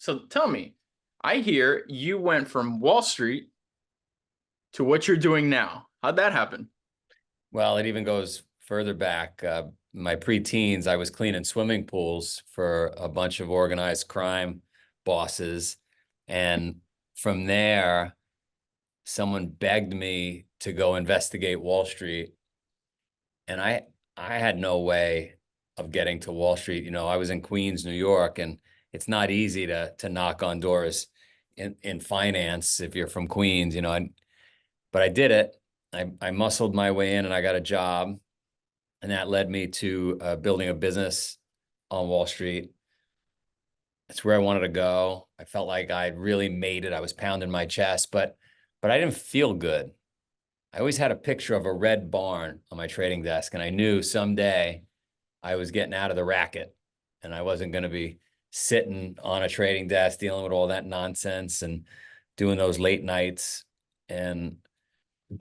So tell me, I hear you went from Wall Street to what you're doing now. How'd that happen? Well, it even goes further back. My preteens, I was cleaning swimming pools for a bunch of organized crime bosses. And from there, someone begged me to go investigate Wall Street. And I had no way of getting to Wall Street. I was in Queens, New York, and it's not easy to knock on doors in finance if you're from Queens, but I did it. I muscled my way in and I got a job. And that led me to building a business on Wall Street. That's where I wanted to go. I felt like I'd really made it. I was pounding my chest, but I didn't feel good. I always had a picture of a red barn on my trading desk, and I knew someday I was getting out of the racket and I wasn't going to be sitting on a trading desk dealing with all that nonsense and doing those late nights. And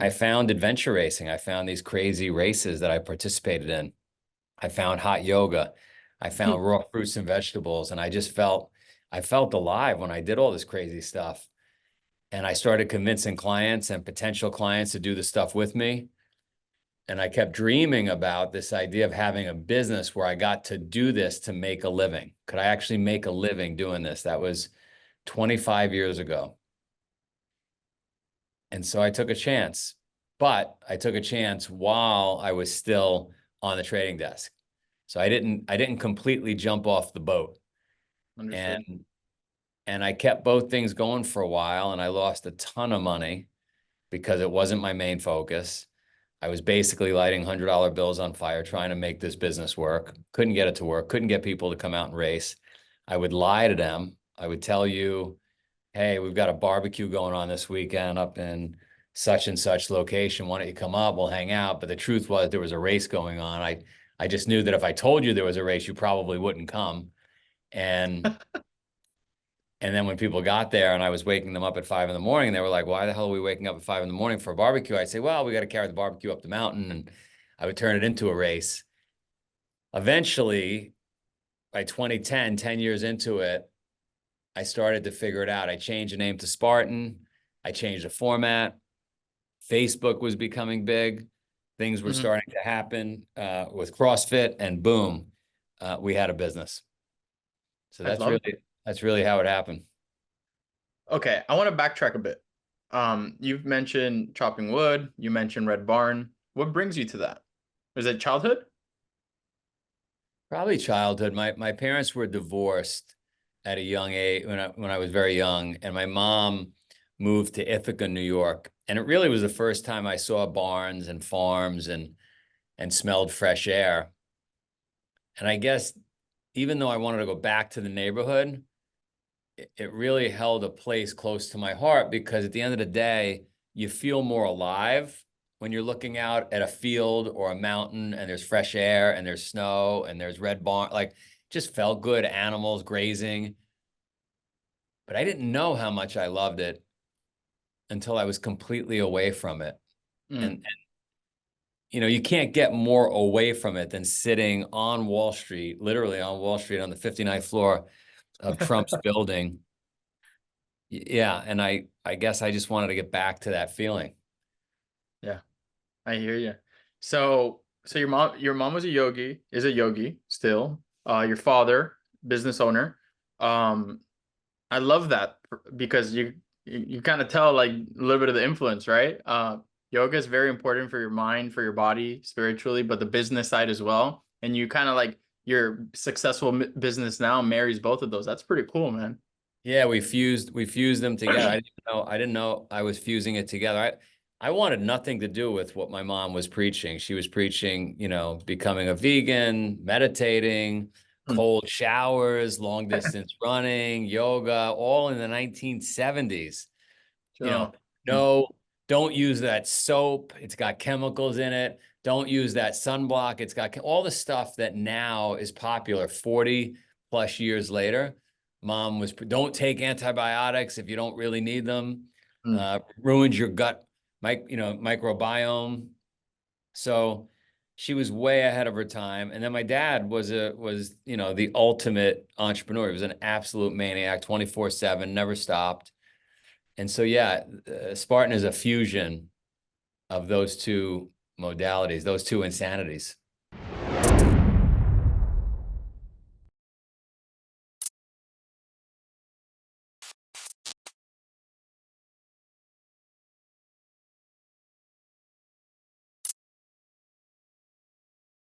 I found adventure racing. I found these crazy races that I participated in. I found hot yoga. I found raw fruits and vegetables. And I felt alive when I did all this crazy stuff. And I started convincing clients and potential clients to do the stuff with me. And I kept dreaming about this idea of having a business where I got to do this to make a living. Could I actually make a living doing this? That was 25 years ago. And so I took a chance, but I took a chance while I was still on the trading desk. So I didn't completely jump off the boat. Understood. And I kept both things going for a while, and I lost a ton of money because it wasn't my main focus. I was basically lighting $100 bills on fire, trying to make this business work. Couldn't get it to work, couldn't get people to come out and race. I would lie to them. I would tell you, hey, we've got a barbecue going on this weekend up in such and such location. Why don't you come up? We'll hang out. But the truth was there was a race going on. I just knew that if I told you there was a race, you probably wouldn't come. And and then when people got there and I was waking them up at 5 in the morning, they were like, why the hell are we waking up at 5 in the morning for a barbecue? I'd say, well, we got to carry the barbecue up the mountain. And I would turn it into a race. Eventually, by 2010, 10 years into it, I started to figure it out. I changed the name to Spartan. I changed the format. Facebook was becoming big. Things were Mhm. starting to happen with CrossFit, and boom, we had a business. So I love it. that's really how it happened. Okay, I want to backtrack a bit. You've mentioned chopping wood, you mentioned Red Barn. What brings you to that? Is it childhood? Probably childhood. My parents were divorced at a young age when I was very young, and my mom moved to Ithaca, New York. And it really was the first time I saw barns and farms and smelled fresh air. And I guess even though I wanted to go back to the neighborhood, it really held a place close to my heart because at the end of the day, you feel more alive when you're looking out at a field or a mountain and there's fresh air and there's snow and there's red barn. Like, just felt good, animals grazing. But I didn't know how much I loved it until I was completely away from it. Mm. And you can't get more away from it than sitting on Wall Street, literally on Wall Street on the 59th floor of Trump's building. Yeah, and I guess I just wanted to get back to that feeling. Yeah, I hear you. So your mom was a yogi, is a yogi still. Your father, business owner. Um, I love that because you kind of tell like a little bit of the influence, right? Yoga is very important for your mind, for your body, spiritually, but the business side as well. And you kind of like your successful business now marries both of those. That's pretty cool, man. Yeah, we fused them together. I didn't know I was fusing it together. I wanted nothing to do with what my mom was preaching. She was preaching, becoming a vegan, meditating, Hmm. cold showers, long distance running, yoga, all in the 1970s. You know, So, hmm. no, don't use that soap. It's got chemicals in it. Don't use that sunblock. It's got all the stuff that now is popular 40 plus years later. Mom was, don't take antibiotics if you don't really need them. Hmm. Ruins your gut, microbiome. So she was way ahead of her time. And then my dad was, you know, the ultimate entrepreneur. He was an absolute maniac, 24/7, never stopped. And so, yeah, Spartan is a fusion of those two modalities, those two insanities.